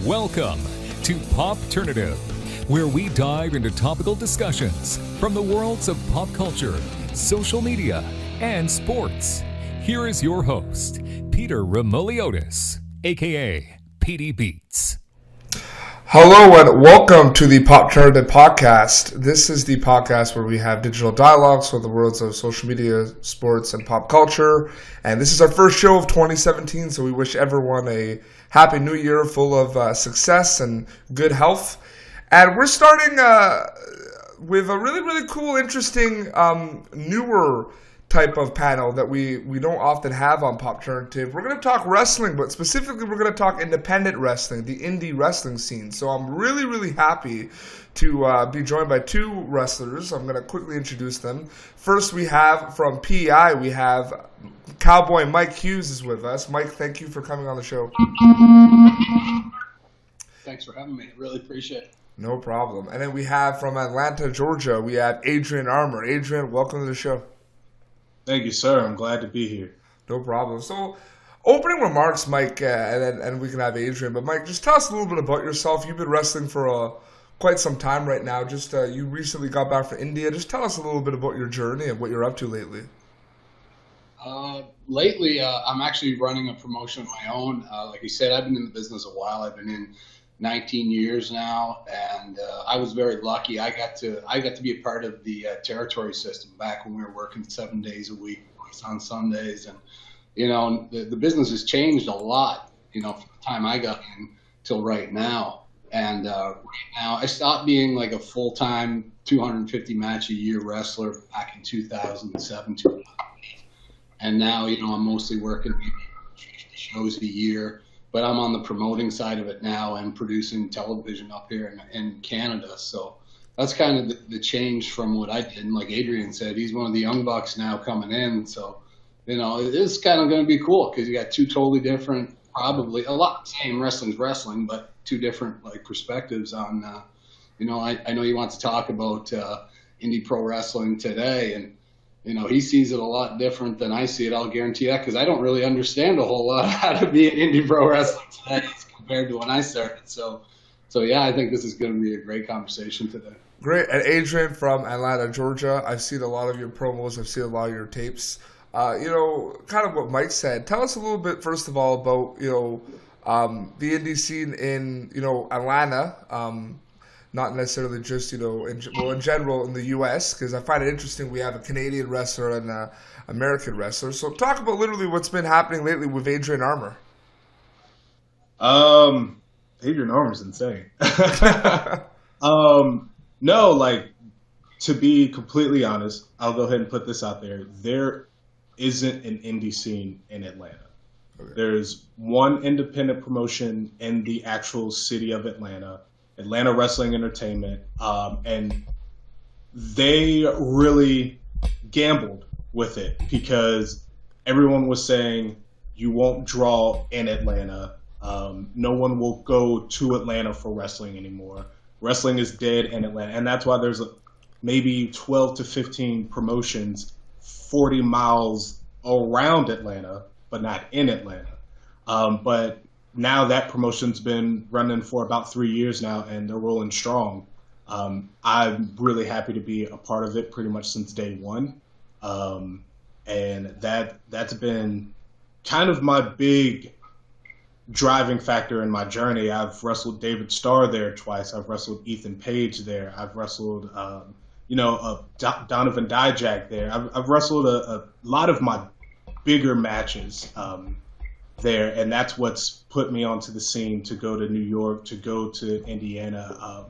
Welcome to Popternative, where we dive into topical discussions from the worlds of pop culture, social media, and sports. Here is your host, Peter Remoliotis, aka PD Beats. Hello and welcome to the Popternative podcast. This is the podcast where we have digital dialogues for the worlds of social media, sports, and pop culture. And this is our first show of 2017, so we wish everyone a happy new year full of success and good health. And we're starting with a really, really cool, interesting, newer type of panel that we don't often have on Popternative. We're going to talk wrestling, but specifically we're going to talk independent wrestling, the indie wrestling scene. So I'm really, really happy to be joined by two wrestlers. I'm going to quickly introduce them. First, we have from PEI, we have Kowboy Mike Hughes is with us. Mike, thank you for coming on the show. Thanks for having me. Really appreciate it. No problem. And then we have from Atlanta, Georgia, we have Adrian Armour. Adrian, welcome to the show. Thank you, sir. I'm glad to be here. No problem. So, opening remarks, Mike, and we can have Adrian. But, Mike, just tell us a little bit about yourself. You've been wrestling for quite some time right now. Just you recently got back from India. Just tell us a little bit about your journey and what you're up to lately. Lately, I'm actually running a promotion of my own. Like you said, I've been in the business a while. I've been in 19 years now, and I was very lucky. I got to be a part of the territory system back when we were working 7 days a week on Sundays, and the business has changed a lot. From the time I got in till right now, and right now I stopped being like a full-time 250 match a year wrestler back in 2007, 2008, and now I'm mostly working 50 shows a year. But I'm on the promoting side of it now and producing television up here in Canada. So that's kind of the change from what I did. And like Adrian said, he's one of the young bucks now coming in. So, it is kind of going to be cool because you got two totally different, probably a lot same wrestling's wrestling, but two different perspectives on, I know you want to talk about indie pro wrestling today, and he sees it a lot different than I see it. I'll guarantee that because I don't really understand a whole lot of how to be an indie pro wrestler today compared to when I started. So yeah, I think this is going to be a great conversation today. Great. And Adrian from Atlanta, Georgia, I've seen a lot of your promos. I've seen a lot of your tapes. Kind of what Mike said. Tell us a little bit, first of all, about, the indie scene in, Atlanta. Not necessarily just, in general in the U.S., because I find it interesting we have a Canadian wrestler and an American wrestler. So talk about literally what's been happening lately with Adrian Armour. Adrian Armour's insane. No, to be completely honest, I'll go ahead and put this out there. There isn't an indie scene in Atlanta. Okay. There's one independent promotion in the actual city of Atlanta Wrestling Entertainment, and they really gambled with it because everyone was saying you won't draw in Atlanta. No one will go to Atlanta for wrestling anymore. Wrestling is dead in Atlanta, and that's why there's maybe 12 to 15 promotions 40 miles around Atlanta, but not in Atlanta. But now that promotion's been running for about 3 years now, and they're rolling strong. I'm really happy to be a part of it pretty much since day one. And that's been kind of my big driving factor in my journey. I've wrestled David Starr there twice. I've wrestled Ethan Page there. I've wrestled, Donovan Dijak there. I've wrestled a lot of my bigger matches there, and that's what's put me onto the scene to go to New York, to go to Indiana,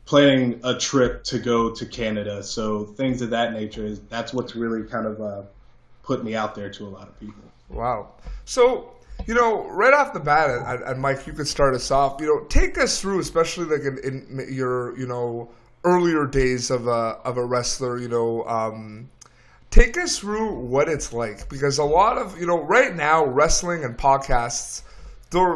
planning a trip to go to Canada. So things of that nature, that's what's really kind of put me out there to a lot of people. Wow. So, right off the bat, and Mike, you could start us off, take us through, especially like in your, earlier days of a wrestler, take us through what it's like, because a lot of right now wrestling and podcasts, they're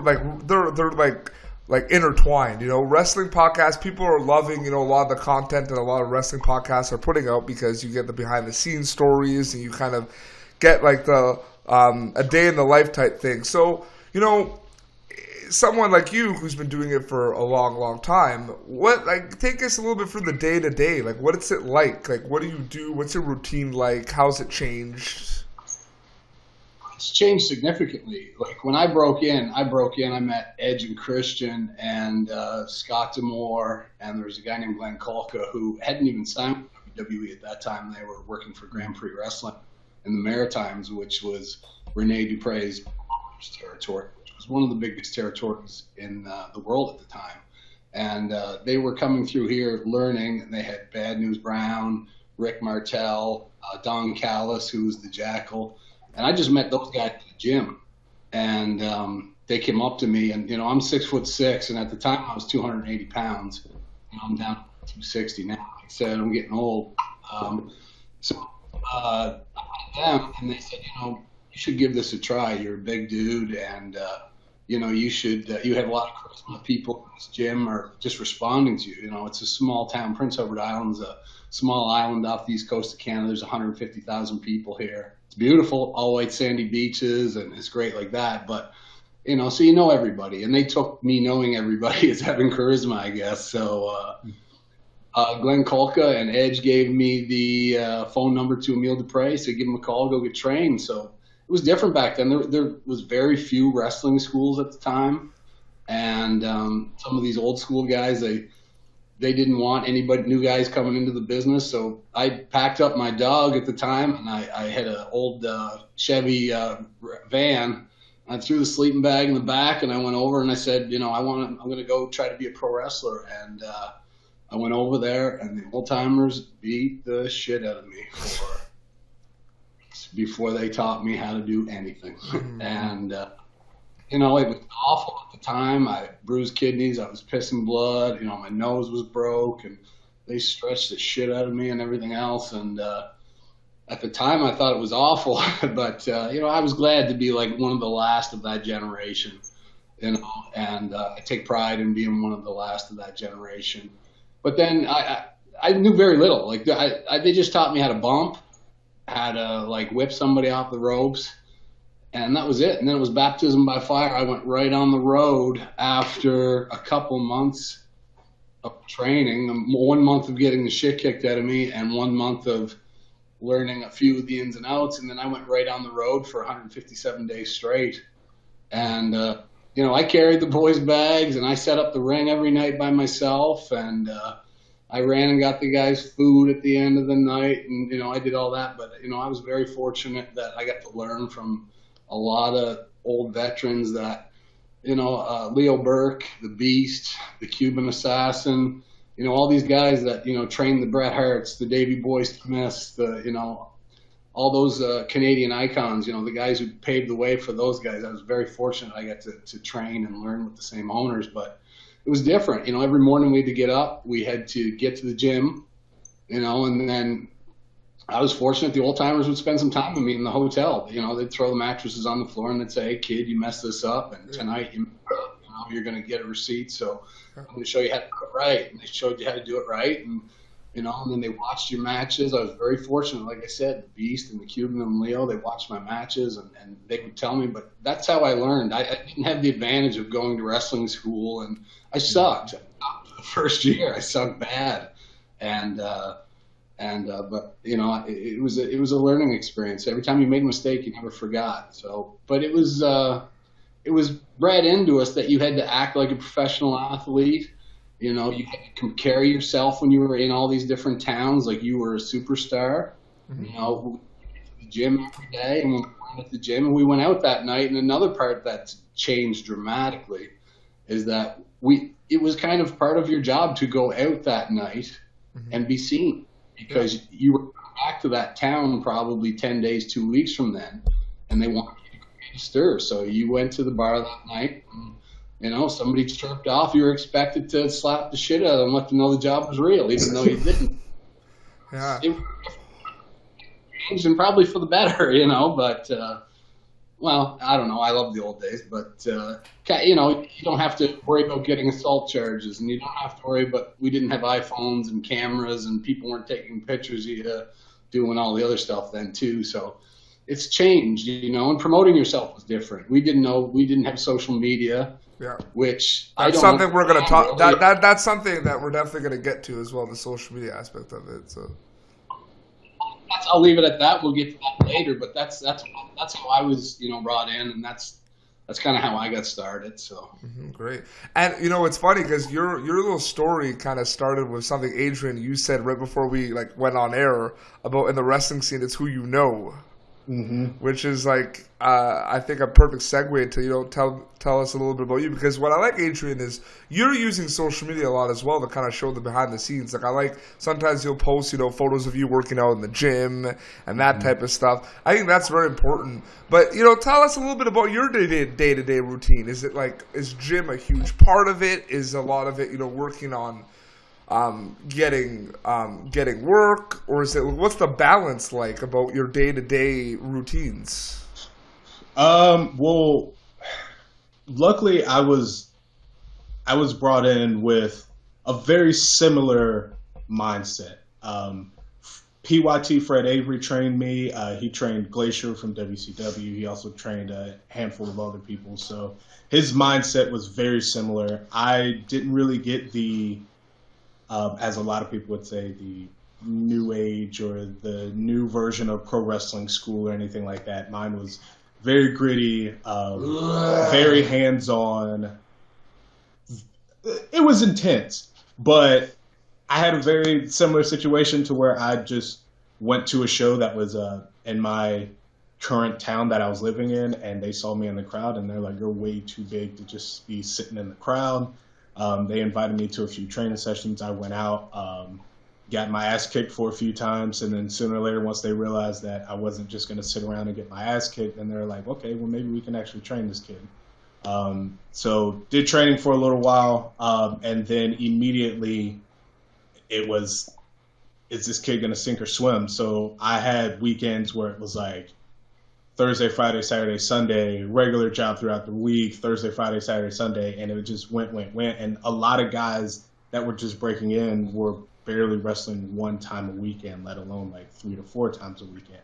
intertwined. Wrestling podcasts, people are loving a lot of the content that a lot of wrestling podcasts are putting out because you get the behind the scenes stories and you kind of get like the a day in the life type thing. So someone like you who's been doing it for a long, long time, take us a little bit through the day to day. Like, what is it like? Like, what do you do? What's your routine like? How's it changed? It's changed significantly. Like when I broke in, I met Edge and Christian and Scott D'Amore, and there was a guy named Glenn Kolka who hadn't even signed with WWE at that time. They were working for Grand Prix Wrestling in the Maritimes, which was Rene Dupre's territory, which was one of the biggest territories in the world at the time. And they were coming through here learning, and they had Bad News Brown, Rick Martel, Don Callis, who was the Jackal. And I just met those guys at the gym, and they came up to me, and I'm 6'6", and at the time I was 280 pounds. I'm down to 260 now. Like I said, I'm getting old. So I met them, and they said, you should give this a try. You're a big dude, and you should. You have a lot of charisma. People in this gym are just responding to you. It's a small town. Prince Edward Island's a small island off the east coast of Canada. There's 150,000 people here. It's beautiful, all white sandy beaches, and it's great like that. But so everybody, and they took me knowing everybody as having charisma, I guess. So Glenn Kolka and Edge gave me the phone number to Emile Dupre, so give him a call, go get trained. So it was different back then. There was very few wrestling schools at the time, and some of these old school guys, they didn't want anybody, new guys coming into the business. So I packed up my dog at the time, and I had an old Chevy van. I threw the sleeping bag in the back, and I went over and I said, I'm going to go try to be a pro wrestler. And I went over there, and the old timers beat the shit out of me before they taught me how to do anything. And it was awful at the time. I bruised kidneys. I was pissing blood. My nose was broke, and they stretched the shit out of me and everything else. And at the time, I thought it was awful. But, I was glad to be like one of the last of that generation, and I take pride in being one of the last of that generation. But then I knew very little. Like they just taught me how to bump, how to whip somebody off the ropes. And that was it. And then it was baptism by fire. I went right on the road after a couple months of training, 1 month of getting the shit kicked out of me and 1 month of learning a few of the ins and outs. And then I went right on the road for 157 days straight. And, I carried the boys' bags, and I set up the ring every night by myself. And I ran and got the guys food at the end of the night. And, I did all that. But, I was very fortunate that I got to learn from a lot of old veterans that, Leo Burke, the Beast, the Cuban Assassin, all these guys that, trained the Bret Harts, the Davey Boy Smiths, all those Canadian icons, the guys who paved the way for those guys. I was very fortunate I got to train and learn with the same owners, but it was different. Every morning we had to get up, we had to get to the gym, and then I was fortunate the old timers would spend some time with me in the hotel. They'd throw the mattresses on the floor and they'd say, "Hey kid, you messed this up, and tonight you're going to get a receipt. So I'm going to show you how to do it right." And they showed you how to do it right, and and then they watched your matches. I was very fortunate, like I said, the Beast and the Cuban and Leo. They watched my matches and they would tell me. But that's how I learned. I didn't have the advantage of going to wrestling school, and I sucked. The first year, I sucked bad, but it was a learning experience. Every time you made a mistake, you never forgot. So, but it was bred into us that you had to act like a professional athlete. You had to carry yourself when you were in all these different towns like you were a superstar. Mm-hmm. We went to the gym every day, and we went at the gym, and we went out that night. And another part that's changed dramatically is that it was kind of part of your job to go out that night mm-hmm. and be seen. Because you were back to that town probably 10 days, 2 weeks from then, and they wanted you to create a stir. So you went to the bar that night, and, somebody chirped off. You were expected to slap the shit out of them, let them know the job was real, even though you didn't. Yeah. It changed, and probably for the better, but, well, I don't know. I love the old days, but, you don't have to worry about getting assault charges, and you don't have to worry about, we didn't have iPhones and cameras, and people weren't taking pictures of you doing all the other stuff then too. So it's changed, and promoting yourself was different. We didn't have social media. Yeah. which That's something we're going to talk. That's something that we're definitely going to get to as well. The social media aspect of it. So I'll leave it at that. We'll get to that later. But that's how I was, brought in, and that's kind of how I got started. So great. And it's funny because your little story kind of started with something, Adrian, you said right before we went on air about in the wrestling scene. It's who you know. Mm-hmm. Which is I think a perfect segue to tell us a little bit about you, because what I like, Adrian, is you're using social media a lot as well to kind of show the behind the scenes. I like sometimes you'll post photos of you working out in the gym and that type of stuff. I think that's very important. But tell us a little bit about your day-to-day routine. Is it is gym a huge part of it? Is a lot of it working on getting work, or is it, what's the balance like about your day-to-day routines? Well, luckily I was brought in with a very similar mindset. PYT Fred Avery trained me. He trained Glacier from WCW. He also trained a handful of other people. So his mindset was very similar. I didn't really get the as a lot of people would say, the new age or the new version of pro wrestling school or anything like that. Mine was very gritty, very hands-on. It was intense, but I had a very similar situation to where I just went to a show that was in my current town that I was living in, and they saw me in the crowd, and they're like, "You're way too big to just be sitting in the crowd." They invited me to a few training sessions. I went out, got my ass kicked for a few times, and then sooner or later, once they realized that I wasn't just going to sit around and get my ass kicked, then they're like, "Okay, well, maybe we can actually train this kid." So did training for a little while, and then immediately it was, is this kid going to sink or swim? So I had weekends where it was like Thursday, Friday, Saturday, Sunday, regular job throughout the week, Thursday, Friday, Saturday, Sunday, and it just went. And a lot of guys that were just breaking in were barely wrestling one time a weekend, let alone 3 to 4 times a weekend.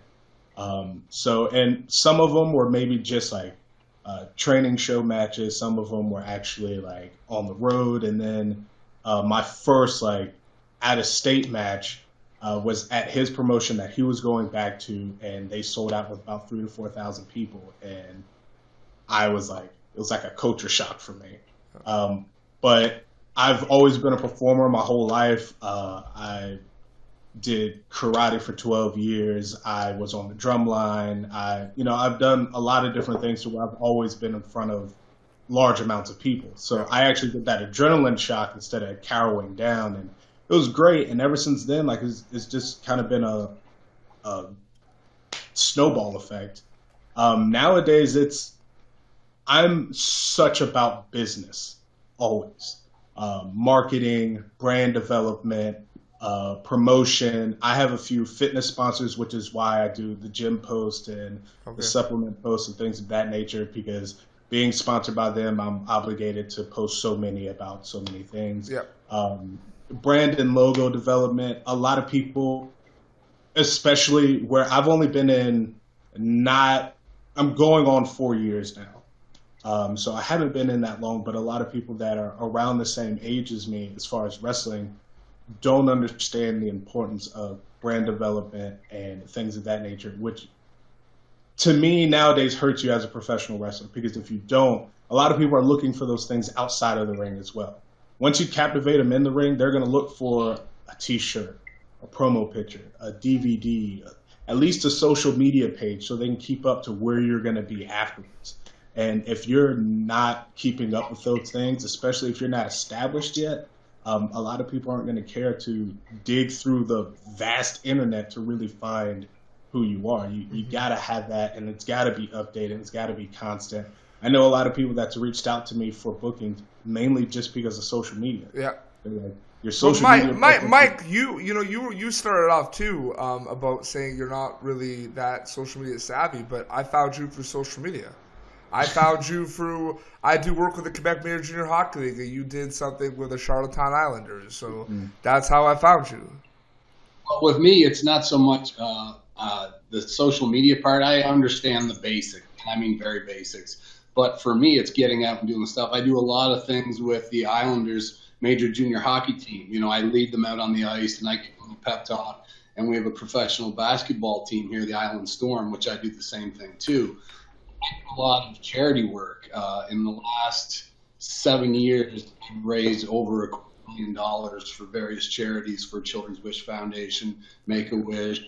And some of them were maybe just training show matches. Some of them were actually on the road. And then my first out-of-state match was at his promotion that he was going back to, and they sold out with about 3,000 to 4,000 people, and I was it was like a culture shock for me. But I've always been a performer my whole life. I did karate for 12 years. I was on the drum line. I've done a lot of different things, so I've always been in front of large amounts of people. So I actually get that adrenaline shock instead of cowering down, and it was great. And ever since then, it's just kind of been a snowball effect. Nowadays, I'm such about business, always. Marketing, brand development, promotion. I have a few fitness sponsors, which is why I do the gym post and the supplement posts and things of that nature, because being sponsored by them, I'm obligated to post so many about so many things. Yep. Brand and logo development. A lot of people, especially where I've only been in I'm going on 4 years now. So I haven't been in that long, but a lot of people that are around the same age as me as far as wrestling don't understand the importance of brand development and things of that nature, which to me nowadays hurts you as a professional wrestler, because if you don't, a lot of people are looking for those things outside of the ring as well. Once you captivate them in the ring, they're going to look for a T-shirt, a promo picture, a DVD, at least a social media page, so they can keep up to where you're going to be afterwards. And if you're not keeping up with those things, especially if you're not established yet, a lot of people aren't going to care to dig through the vast internet to really find who you are. You got to have that, and it's got to be updated. It's got to be constant. I know a lot of people that's reached out to me for bookings mainly just because of social media. Yeah. They're like, your social media. Mike, you started off too about saying you're not really that social media savvy, but I found you through social media. I found you through. I do work with the Quebec Major Junior Hockey League, and you did something with the Charlottetown Islanders, so that's how I found you. With me, it's not so much the social media part. I understand the basics. I mean, very basics. But for me, it's getting out and doing stuff. I do a lot of things with the Islanders major junior hockey team. You know, I lead them out on the ice and I give them a pep talk. And we have a professional basketball team here, the Island Storm, which I do the same thing too. I do a lot of charity work. In the last 7 years, I've raised over $250 million for various charities, for Children's Wish Foundation, Make-A-Wish,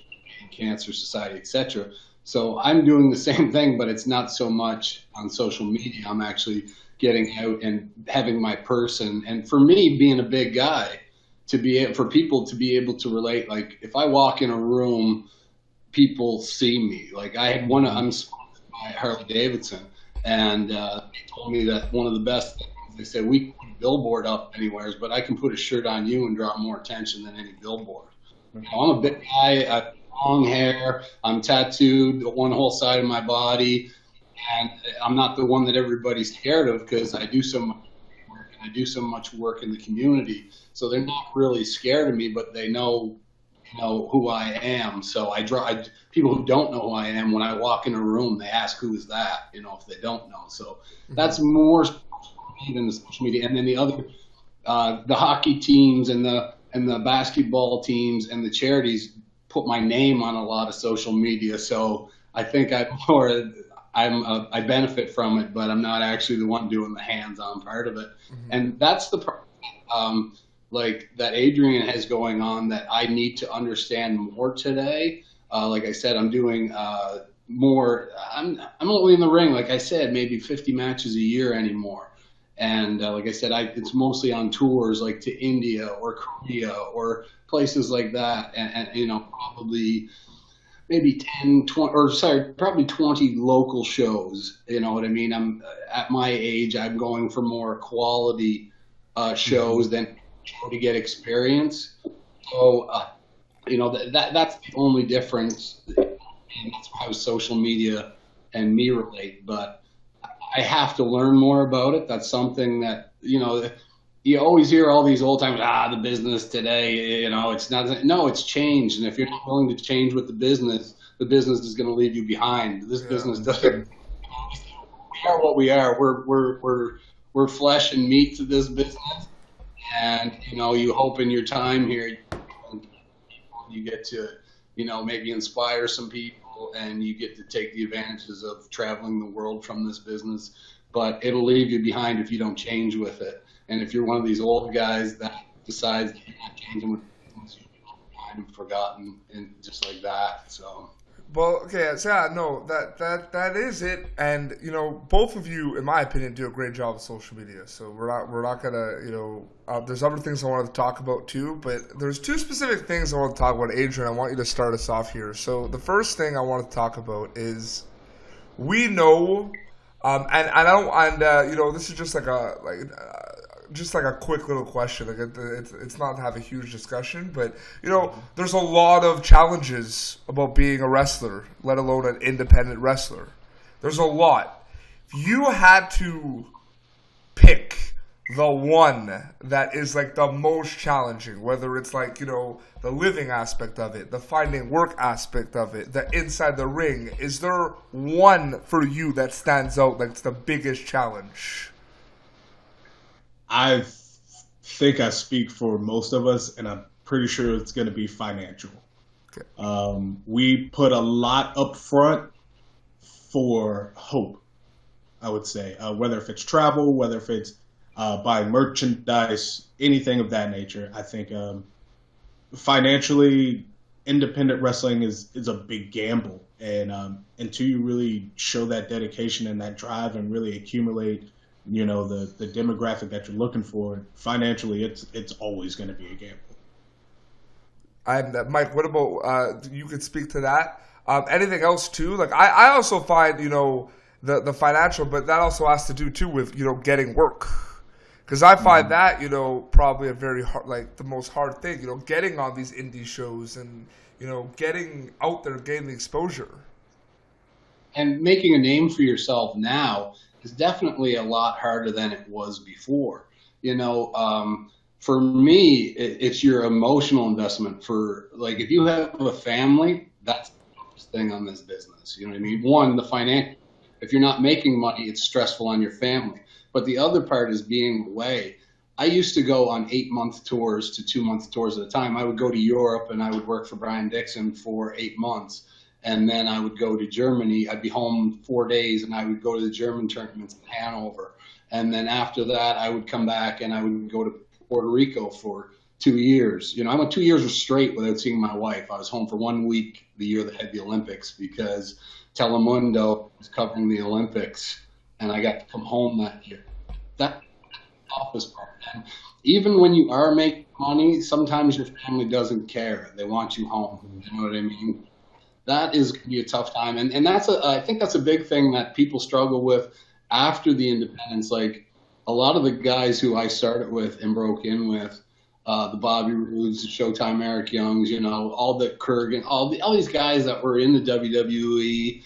Cancer Society, etc. So I'm doing the same thing, but it's not so much on social media. I'm actually getting out and having my person. And for me, being a big guy, for people to be able to relate, like if I walk in a room, people see me. Like I'm sponsored by Harley Davidson, and they told me that one of the best things, they said, we can put a billboard up anywhere, but I can put a shirt on you and draw more attention than any billboard. You know, I'm a big guy, I have long hair, I'm tattooed one whole side of my body, and I'm not the one that everybody's scared of because I do so much work, and I do so much work in the community. So they're not really scared of me, but they know who I am. So people who don't know who I am, when I walk in a room, they ask, who is that? You know, if they don't know. So that's more than the social media. And then the other, the hockey teams and the basketball teams and the charities put my name on a lot of social media. So I think I benefit from it, but I'm not actually the one doing the hands-on part of it. Mm-hmm. And that's the part like that Adrian has going on that I need to understand more today. Like I said, I'm doing more. I'm only in the ring, like I said, maybe 50 matches a year anymore. And like I said, it's mostly on tours, like to India or Korea or places like that. And you know, probably maybe 20 local shows. You know what I mean? I'm at my age, I'm going for more quality shows than to get experience. So, you know, that's the only difference. And that's how social media and me relate. But I have to learn more about it. That's something that, you know, you always hear all these old timers, the business today, you know, it's not, no, it's changed. And if you're not willing to change with the business is going to leave you behind. This business doesn't, we are what we are. We're flesh and meat to this business. And, you know, you hope in your time here, you get to, you know, maybe inspire some people and you get to take the advantages of traveling the world from this business. But it'll leave you behind if you don't change with it. And if you're one of these old guys that decides that you're not changing with business, you'll be behind and forgotten and just like that. So. Well, okay, so yeah, no, that is it, and you know, both of you, in my opinion, do a great job with social media. So we're not gonna, you know, there's other things I wanted to talk about too, but there's two specific things I want to talk about. Adrian, I want you to start us off here. So the first thing I want to talk about is we know, and I don't, and you know, this is just like a quick little question. Like it's not to have a huge discussion, but you know, there's a lot of challenges about being a wrestler, let alone an independent wrestler. There's a lot. If you had to pick the one that is like the most challenging, whether it's like, you know, the living aspect of it, the finding work aspect of it, the inside the ring, is there one for you that stands out like it's the biggest challenge? I think I speak for most of us, and I'm pretty sure it's going to be financial. Okay. We put a lot up front for hope, I would say, whether if it's travel, whether if it's buying merchandise, anything of that nature. I think financially, independent wrestling is a big gamble, and until you really show that dedication and that drive and really accumulate, you know, the demographic that you're looking for, financially, it's always going to be a gamble. And Mike, what about you? Could speak to that. Anything else too? Like I also find, you know, the financial, but that also has to do too with, you know, getting work. Because I find that, you know, probably a very hard, like the most hard thing, you know, getting on these indie shows and, you know, getting out there, getting the exposure. And making a name for yourself now is definitely a lot harder than it was before. You know, for me, it's your emotional investment. For, like, if you have a family, that's the toughest thing on this business. You know what I mean? One, the financial, If you're not making money, it's stressful on your family. But the other part is being away. I used to go on 8-month tours to 2-month tours at a time. I would go to Europe and I would work for Brian Dixon for 8 months. And then I would go to Germany. I'd be home 4 days and I would go to the German tournaments in Hanover. And then after that, I would come back and I would go to Puerto Rico for 2 years. I went 2 years straight without seeing my wife. I was home for 1 week the year they had the Olympics because Telemundo was covering the Olympics, and I got to come home that year. That's the toughest part. And even when you are making money, sometimes your family doesn't care. They want you home. You know what I mean? That is going to be a tough time. And I think that's a big thing that people struggle with after the independence. Like a lot of the guys who I started with and broke in with, the Bobby Roodes, the Showtime Eric Youngs, all the Kurgan, all these guys that were in the WWE,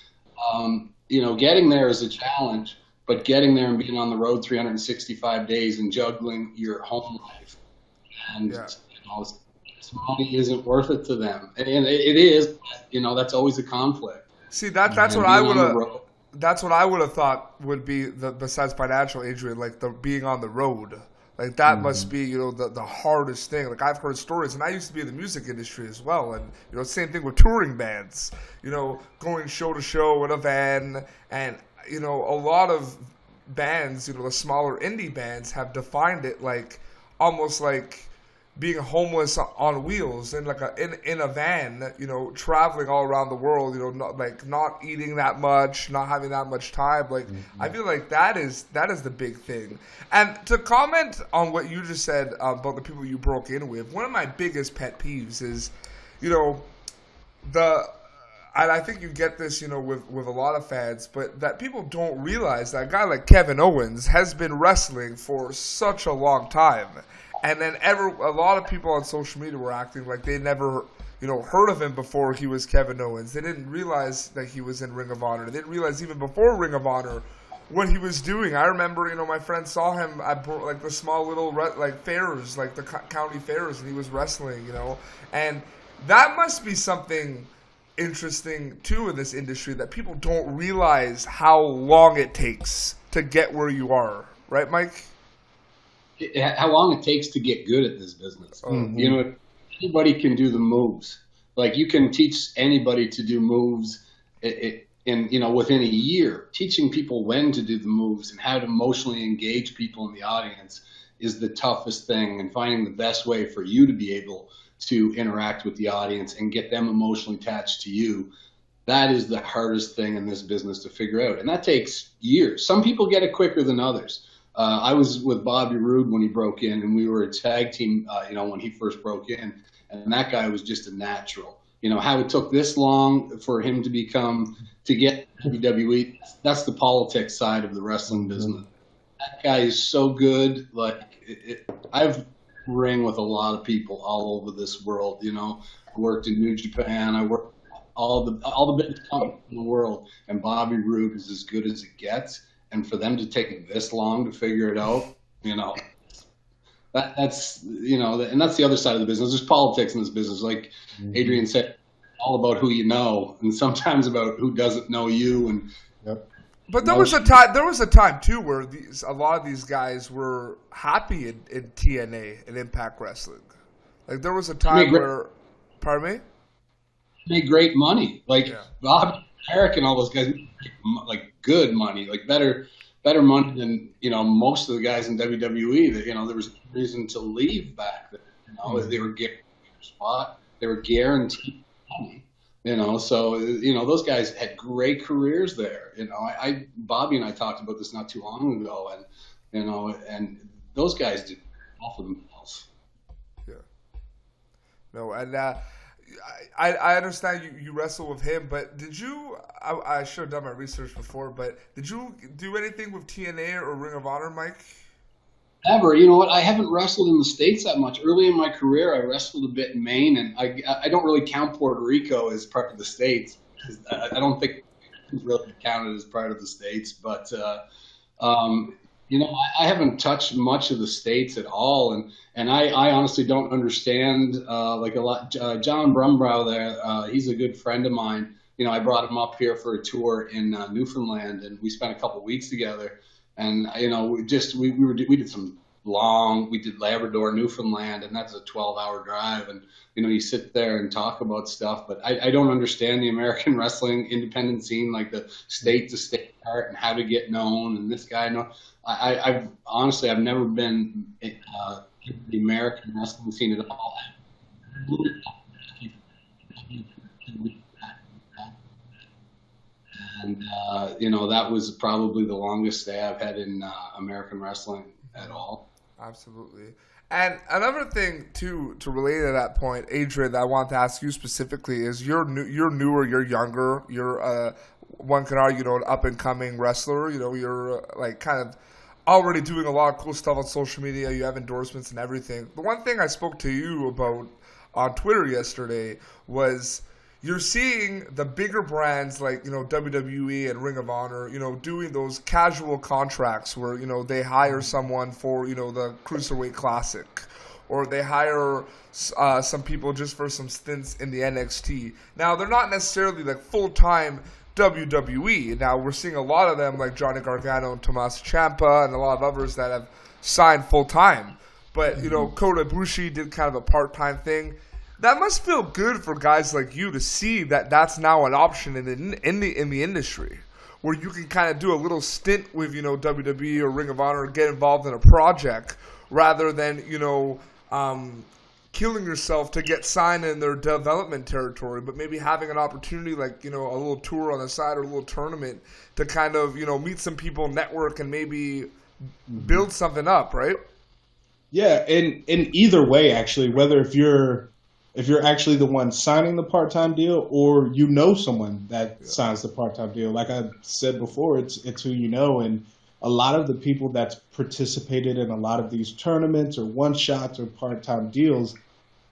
getting there is a challenge, but getting there and being on the road 365 days and juggling your home life and money isn't worth it to them, and it is. That's always a conflict. See, that's what I would have. That's what I would have thought would be besides financial, Adrian, like the being on the road. Like that must be, the hardest thing. Like I've heard stories, and I used to be in the music industry as well, and same thing with touring bands. Going show to show in a van, and a lot of bands, the smaller indie bands have defined it like almost like being homeless on wheels in in a van, traveling all around the world, not eating that much, not having that much time. Like I feel like that is the big thing. And to comment on what you just said about the people you broke in with, one of my biggest pet peeves is, and I think you get this, with a lot of fans, but that people don't realize that a guy like Kevin Owens has been wrestling for such a long time. And then a lot of people on social media were acting like they never, heard of him before he was Kevin Owens. They didn't realize that he was in Ring of Honor. They didn't realize even before Ring of Honor what he was doing. I remember, my friend saw him at the small little fairs, like the county fairs, and he was wrestling, And that must be something interesting too in this industry, that people don't realize how long it takes to get where you are. Right, Mike? How long it takes to get good at this business. Anybody can do the moves. Like you can teach anybody to do moves within a year. Teaching people when to do the moves and how to emotionally engage people in the audience is the toughest thing, and finding the best way for you to be able to interact with the audience and get them emotionally attached to you. That is the hardest thing in this business to figure out. And that takes years. Some people get it quicker than others. I was with Bobby Roode when he broke in, and we were a tag team, when he first broke in, and that guy was just a natural. How it took this long for him to get WWE, that's the politics side of the wrestling business. That guy is so good. I've ring with a lot of people all over this world. I worked in New Japan. I worked all the biggest companies in the world, and Bobby Roode is as good as it gets. And for them to take this long to figure it out, that's and that's the other side of the business. There's politics in this business, like Adrian said, all about who you know, and sometimes about who doesn't know you. And but there was a time too where a lot of these guys were happy in TNA and Impact Wrestling. Like there was a time where, pardon me, made great money. Bob, Eric, and all those guys, good money, better money than most of the guys in WWE. That there was no reason to leave back then. They were guaranteed a spot. They were guaranteed money. So those guys had great careers there. Bobby and I talked about this not too long ago, and those guys did all for themselves. Yeah. No, and I understand you wrestle with him, but did you? I should have done my research before, but did you do anything with TNA or Ring of Honor, Mike? Never. You know what? I haven't wrestled in the States that much. Early in my career, I wrestled a bit in Maine, and I don't really count Puerto Rico as part of the States. I don't think it's really counted as part of the States, but I haven't touched much of the States at all, and I honestly don't understand a lot. John Brumbrow there, he's a good friend of mine I brought him up here for a tour in Newfoundland, and we spent a couple of weeks together. And we did some we did Labrador, Newfoundland, and that's a 12-hour drive. And you sit there and talk about stuff, but I don't understand the American wrestling independent scene, like the state to state part and how to get known. And this guy, I've honestly, I've never been in the American wrestling scene at all. And that was probably the longest stay I've had in American wrestling at all. Absolutely. And another thing too, to relate to that point, Adrian, that I want to ask you specifically is you're newer, you're younger, you're one could argue, an up and coming wrestler. You're like kind of already doing a lot of cool stuff on social media. You have endorsements and everything. The one thing I spoke to you about on Twitter yesterday was you're seeing the bigger brands like, WWE and Ring of Honor, doing those casual contracts where, they hire someone for, the Cruiserweight Classic, or they hire some people just for some stints in the NXT. Now, they're not necessarily like full-time WWE. Now, we're seeing a lot of them like Johnny Gargano and Tommaso Ciampa and a lot of others that have signed full-time. But, Kota Ibushi did kind of a part-time thing. That must feel good for guys like you to see that that's now an option in the industry, where you can kind of do a little stint with WWE or Ring of Honor and get involved in a project rather than killing yourself to get signed in their development territory, but maybe having an opportunity like a little tour on the side or a little tournament to kind of meet some people, network, and maybe build something up, right? Yeah, and in either way, actually, whether if you're actually the one signing the part-time deal or someone that signs the part-time deal. Like I said before, it's who you know. And a lot of the people that's participated in a lot of these tournaments or one-shots or part-time deals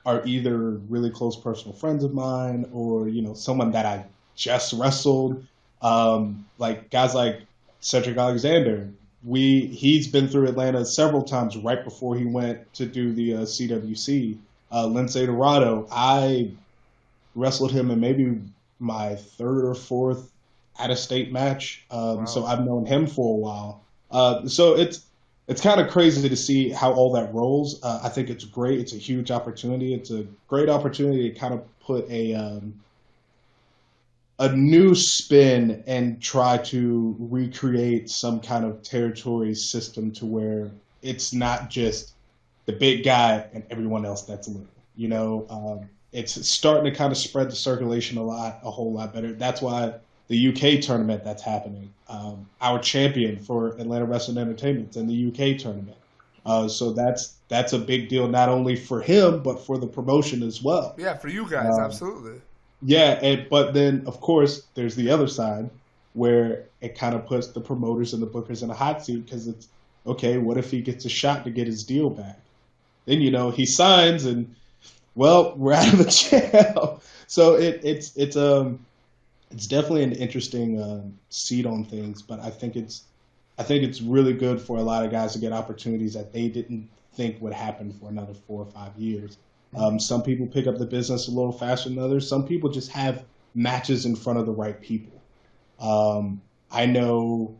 are either really close personal friends of mine or, someone that I just wrestled. Like guys like Cedric Alexander. He's been through Atlanta several times right before he went to do the CWC. Lince Dorado, I wrestled him in maybe my third or fourth out-of-state match. Wow. So I've known him for a while. So it's kind of crazy to see how all that rolls. I think it's great. It's a huge opportunity. It's a great opportunity to kind of put a new spin and try to recreate some kind of territory system to where it's not just the big guy and everyone else that's little. It's starting to kind of spread the circulation a whole lot better. That's why the UK tournament that's happening, our champion for Atlanta Wrestling Entertainment's in the UK tournament. So that's a big deal, not only for him, but for the promotion as well. Yeah, for you guys, absolutely. Yeah, but then, of course, there's the other side where it kind of puts the promoters and the bookers in a hot seat because it's, okay, what if he gets a shot to get his deal back? Then, he signs and, well, we're out of the jail. So it's definitely an interesting seat on things, but I think it's really good for a lot of guys to get opportunities that they didn't think would happen for another 4 or 5 years. Some people pick up the business a little faster than others. Some people just have matches in front of the right people. I know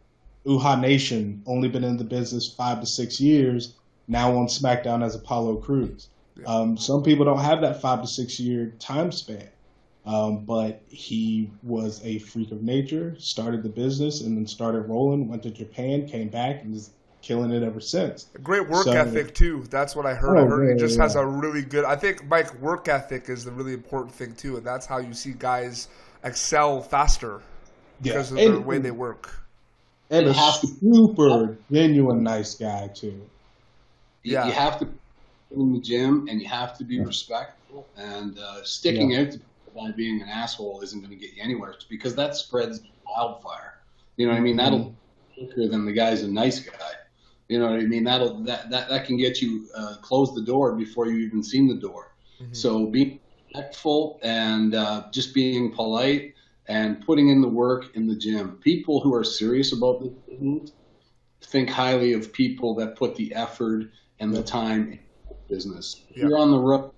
Uhaa Nation, only been in the business 5 to 6 years, now on SmackDown as Apollo Crews. Some people don't have that 5 to 6 year time span. But he was a freak of nature, started the business, and then started rolling, went to Japan, came back, and is killing it ever since. A great work ethic, too. That's what I heard. I heard he just has a really good – I think, Mike, work ethic is the really important thing, too, and that's how you see guys excel faster because of the way they work. And a super genuine nice guy, too. You have to be in the gym, and you have to be respectful, and sticking out to by being an asshole isn't going to get you anywhere because that spreads wildfire. You know what I mean? That'll be quicker than the guy's a nice guy. You know what I mean? That can get you close the door before you even seen the door. Mm-hmm. So being respectful and just being polite and putting in the work in the gym. People who are serious about this business think highly of people that put the effort and the time in business. If you're on the road,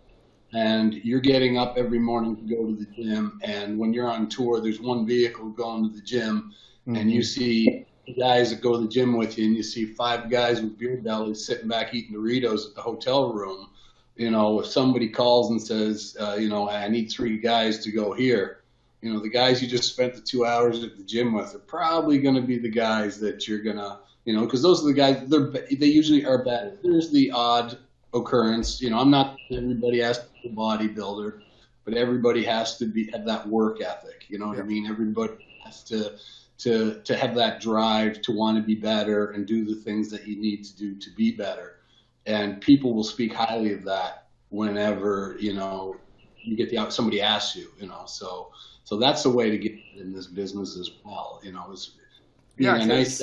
and you're getting up every morning to go to the gym. And when you're on tour, there's one vehicle going to the gym, and you see guys that go to the gym with you, and you see 5 guys with beer bellies sitting back eating Doritos at the hotel room. If somebody calls and says, I need 3 guys to go here, the guys you just spent the 2 hours at the gym with are probably going to be the guys that you're going to, because those are the guys, they usually are better. There's the odd occurrence. I'm not, everybody has to be a bodybuilder, but everybody has to have that work ethic. You know what I mean? Everybody has to have that drive to want to be better and do the things that you need to do to be better. And people will speak highly of that whenever, you get somebody asks you, so that's the way to get in this business as well, is being a nice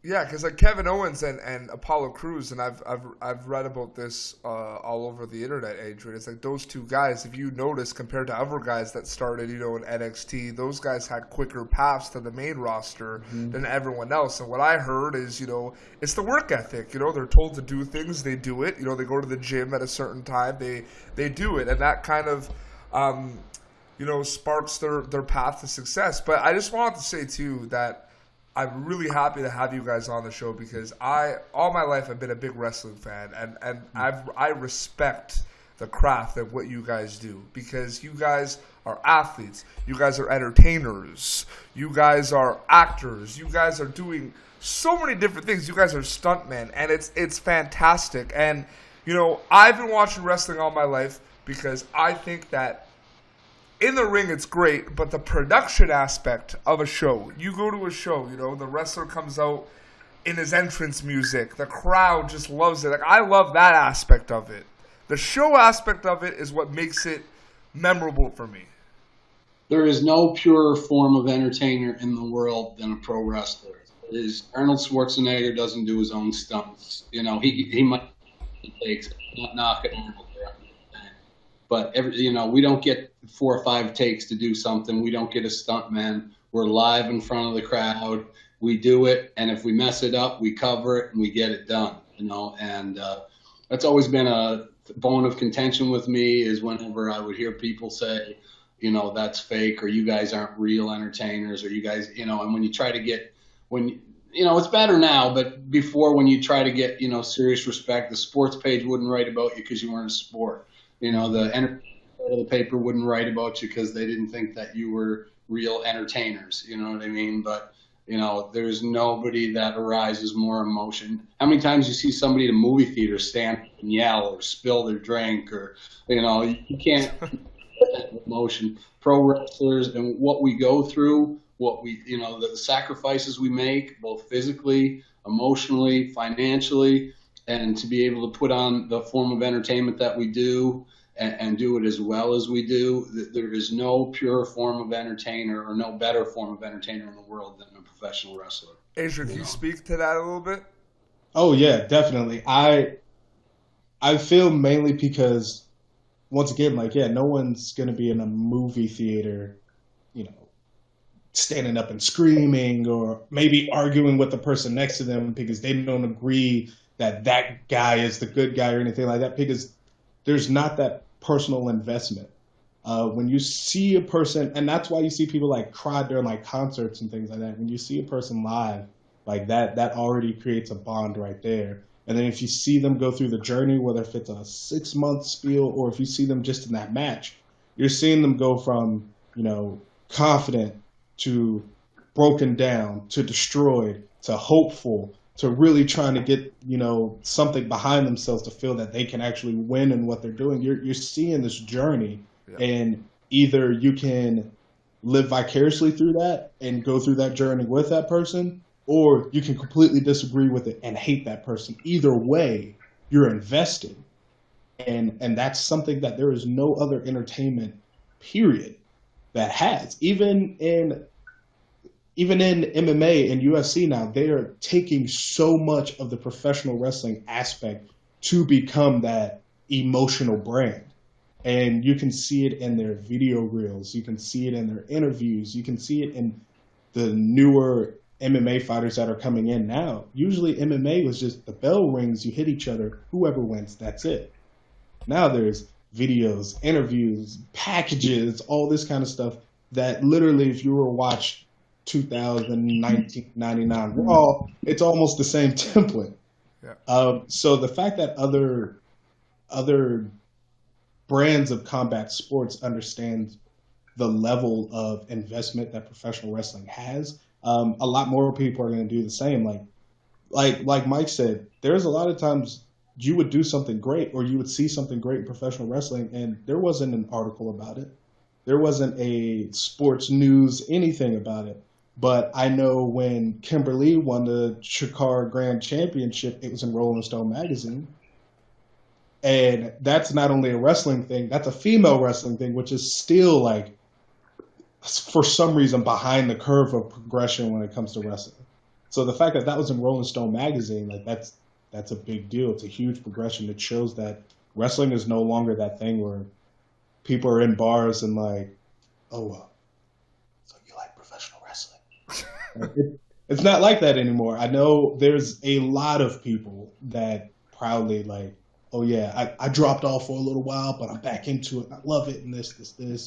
Yeah, because like Kevin Owens and Apollo Crews, and I've read about this all over the internet, Adrian. It's like those 2 guys, if you notice, compared to other guys that started, in NXT, those guys had quicker paths to the main roster than everyone else. And what I heard is, it's the work ethic. They're told to do things, they do it. They go to the gym at a certain time, they do it, and that kind of sparks their path to success. But I just wanted to say too that I'm really happy to have you guys on the show, because all my life I've been a big wrestling fan, and I respect the craft of what you guys do, because you guys are athletes, you guys are entertainers, you guys are actors, you guys are doing so many different things, you guys are stuntmen, and it's fantastic. And I've been watching wrestling all my life because I think that in the ring, it's great, but the production aspect of a show, you go to a show, the wrestler comes out in his entrance music, the crowd just loves it. Like, I love that aspect of it. The show aspect of it is what makes it memorable for me. There is no purer form of entertainer in the world than a pro wrestler. Arnold Schwarzenegger doesn't do his own stunts. He might takes, not knocking Arnold there. But we don't get 4 or 5 takes to do something. We don't get a stuntman. We're live in front of the crowd. We do it, and if we mess it up, we cover it and we get it done. And that's always been a bone of contention with me. Is whenever I would hear people say, that's fake, or you guys aren't real entertainers, or you guys, and when you try to get it's better now, but before, when you try to get serious respect, the sports page wouldn't write about you because you weren't a sport. The paper wouldn't write about you because they didn't think that you were real entertainers. You know what I mean? But, there's nobody that arouses more emotion. How many times you see somebody in a movie theater stand and yell or spill their drink, or, you can't emotion. Pro wrestlers and what we go through, the sacrifices we make, both physically, emotionally, financially, and to be able to put on the form of entertainment that we do and do it as well as we do, there is no pure form of entertainer or no better form of entertainer in the world than a professional wrestler. Adrian, can you speak to that a little bit? Oh, yeah, definitely. I feel mainly because, once again, no one's going to be in a movie theater, standing up and screaming, or maybe arguing with the person next to them because they don't agree that guy is the good guy or anything like that, because there's not that personal investment. When you see a person, and that's why you see people cry during concerts and things like that. When you see a person live like that already creates a bond right there. And then if you see them go through the journey, whether if it's a 6-month spiel or if you see them just in that match, you're seeing them go from, confident to broken down to destroyed to hopeful to really trying to get, something behind themselves to feel that they can actually win in what they're doing. You're seeing this journey, and either you can live vicariously through that and go through that journey with that person, or you can completely disagree with it and hate that person. Either way, you're invested. And that's something that there is no other entertainment, period, that has. Even in MMA and UFC now, they are taking so much of the professional wrestling aspect to become that emotional brand. And you can see it in their video reels. You can see it in their interviews. You can see it in the newer MMA fighters that are coming in now. Usually MMA was just the bell rings, you hit each other, whoever wins, that's it. Now there's videos, interviews, packages, all this kind of stuff that literally, if you were to watch 2099 Raw, it's almost the same template. Yeah. So the fact that other brands of combat sports understand the level of investment that professional wrestling has, a lot more people are going to do the same. Like Mike said, there's a lot of times you would do something great or you would see something great in professional wrestling and there wasn't an article about it. There wasn't a sports news, anything about it. But I know when Kimberly won the Chikara Grand Championship, it was in Rolling Stone magazine. And that's not only a wrestling thing, that's a female wrestling thing, which is still like, for some reason, behind the curve of progression when it comes to wrestling. So the fact that that was in Rolling Stone magazine, like that's a big deal. It's a huge progression. It shows that wrestling is no longer that thing where people are in bars and like, oh, so you like professional wrestling? It's not like that anymore. I know there's a lot of people that proudly like, oh yeah, I dropped off for a little while, but I'm back into it. I love it and this.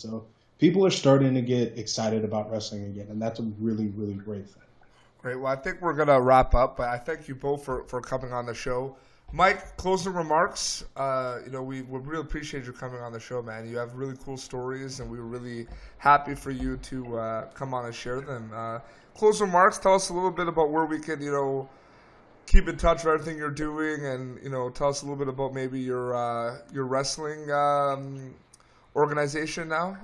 So people are starting to get excited about wrestling again, and that's a really, really great thing. Great. Well, I think we're going to wrap up, but I thank you both for coming on the show. Mike, closing remarks. We really appreciate you coming on the show, man. You have really cool stories, and we were really happy for you to come on and share them. Closing remarks, tell us a little bit about where we can, keep in touch with everything you're doing, and, tell us a little bit about maybe your wrestling organization now.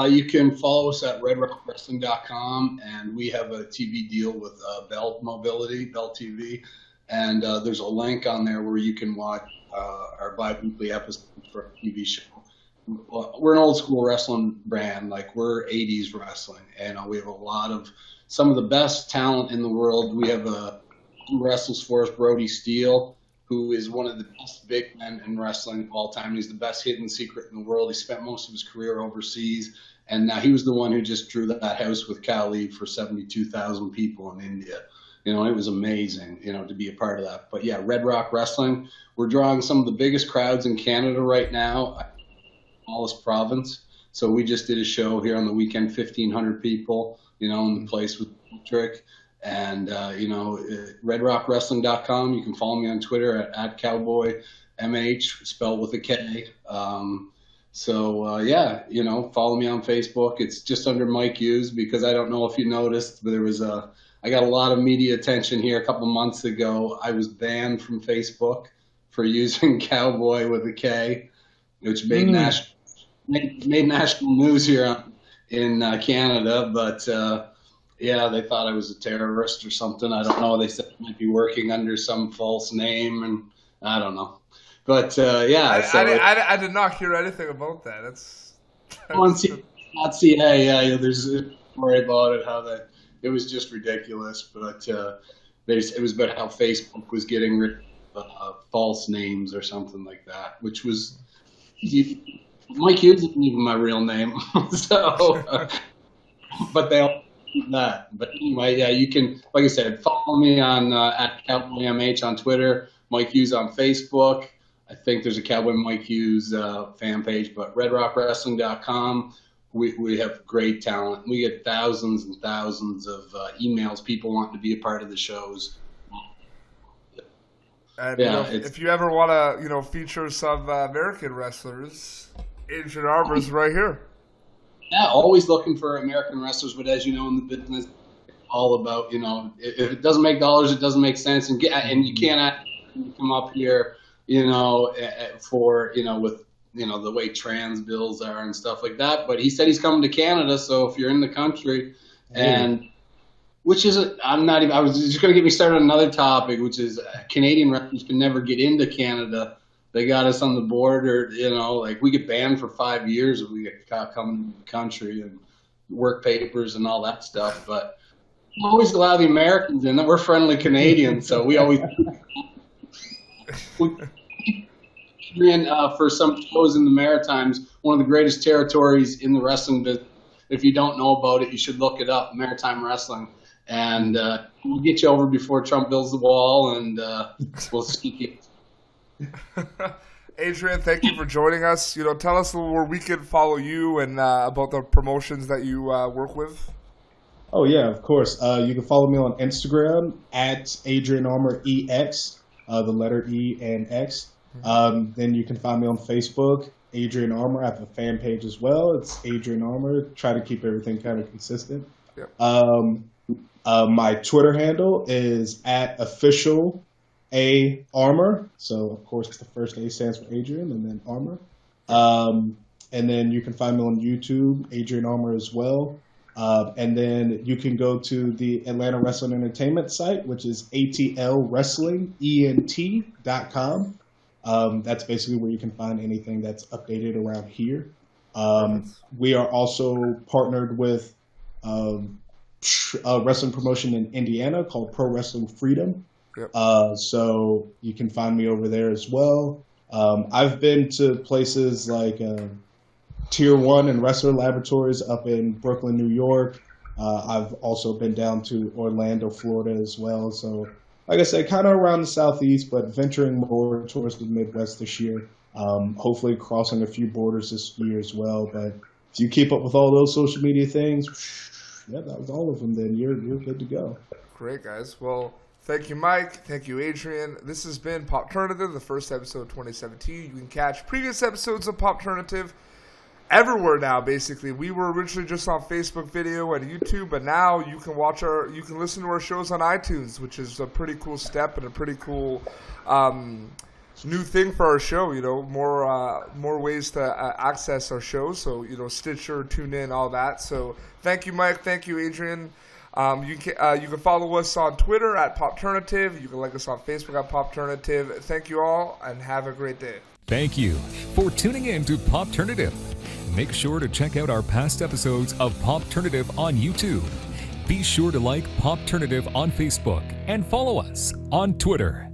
You can follow us at redrockwrestling.com, and we have a TV deal with Bell TV, and there's a link on there where you can watch our bi-weekly episodes for our TV show. We're an old school wrestling brand, like we're 80s wrestling, and we have some of the best talent in the world. We have who wrestles for us, Brody Steele, who is one of the best big men in wrestling of all time. He's the best hidden secret in the world. He spent most of his career overseas, and now he was the one who just drew that house with Kali for 72,000 people in India. It was amazing, to be a part of that. But yeah, Red Rock Wrestling, we're drawing some of the biggest crowds in Canada right now, smallest province. So we just did a show here on the weekend, 1,500 people, in the place with Patrick. And, redrockwrestling.com. You can follow me on Twitter at Kowboy, MH, spelled with a K. Follow me on Facebook. It's just under Mike Hughes, because I don't know if you noticed, but I got a lot of media attention here a couple months ago. I was banned from Facebook for using Kowboy with a K, which made national news here in Canada. But they thought I was a terrorist or something. I don't know. They said I might be working under some false name, and I don't know. But I did not hear anything about that. That's not CA. There's a story about it, how that it was just ridiculous. But it was about how Facebook was getting rid of false names or something like that, which was Mike Hughes isn't even my real name. But they all that. But anyway, yeah, you can, like I said, follow me on at Cowboy MH on Twitter, Mike Hughes on Facebook. I think there's a Cowboy Mike Hughes fan page, but redrockwrestling.com. We have great talent. We get thousands and thousands of emails, people wanting to be a part of the shows. And if you ever want to, feature some American wrestlers, Adrian Armour is right here. Yeah, always looking for American wrestlers, but as you know, in the business, it's all about, if it doesn't make dollars, it doesn't make sense, and you can't come up here, for, with, the way trans bills are and stuff like that. But he said he's coming to Canada, so if you're in the country, and which is, I was just going to get me started on another topic, which is Canadian wrestlers can never get into Canada. They got us on the border, we get banned for 5 years if we get caught coming to the country, and work papers and all that stuff. But we always allow the Americans in. We're friendly Canadians, so we always for some shows in the Maritimes, one of the greatest territories in the wrestling business. If you don't know about it, you should look it up, Maritime Wrestling. And we'll get you over before Trump builds the wall, and we'll speak it. Adrian, thank you for joining us. Tell us where we can follow you and about the promotions that you work with. Oh yeah, of course. You can follow me on Instagram at Adrian Armour EX, the letter E and X. Then you can find me on Facebook, Adrian Armour. I have a fan page as well. It's Adrian Armour. Try to keep everything kind of consistent. Yep. My Twitter handle is at official A Armour. So of course the first A stands for Adrian and then Armour. And then you can find me on YouTube, Adrian Armour as well. And then you can go to the Atlanta Wrestling Entertainment site, which is atlwrestlingent.com. That's basically where you can find anything that's updated around here. We are also partnered with a wrestling promotion in Indiana called Pro Wrestling Freedom. Yep. So you can find me over there as well. I've been to places like Tier 1 and Wrestler Laboratories up in Brooklyn, New York. I've also been down to Orlando, Florida as well. So, like I said, kind of around the Southeast, but venturing more towards the Midwest this year. Hopefully crossing a few borders this year as well. But if you keep up with all those social media things, yeah, that was all of them, then you're good to go. Great, guys. Well, thank you, Mike. Thank you, Adrian. This has been Popternative, the first episode of 2017. You can catch previous episodes of Popternative everywhere now. Basically, we were originally just on Facebook video and YouTube, but now you can listen to our shows on iTunes, which is a pretty cool step and a pretty cool new thing for our show. More ways to access our shows. So Stitcher, TuneIn, all that. So thank you, Mike. Thank you, Adrian. You can follow us on Twitter at Popternative. You can like us on Facebook at Popternative. Thank you all, and have a great day. Thank you for tuning in to Popternative. Make sure to check out our past episodes of Popternative on YouTube. Be sure to like Popternative on Facebook and follow us on Twitter.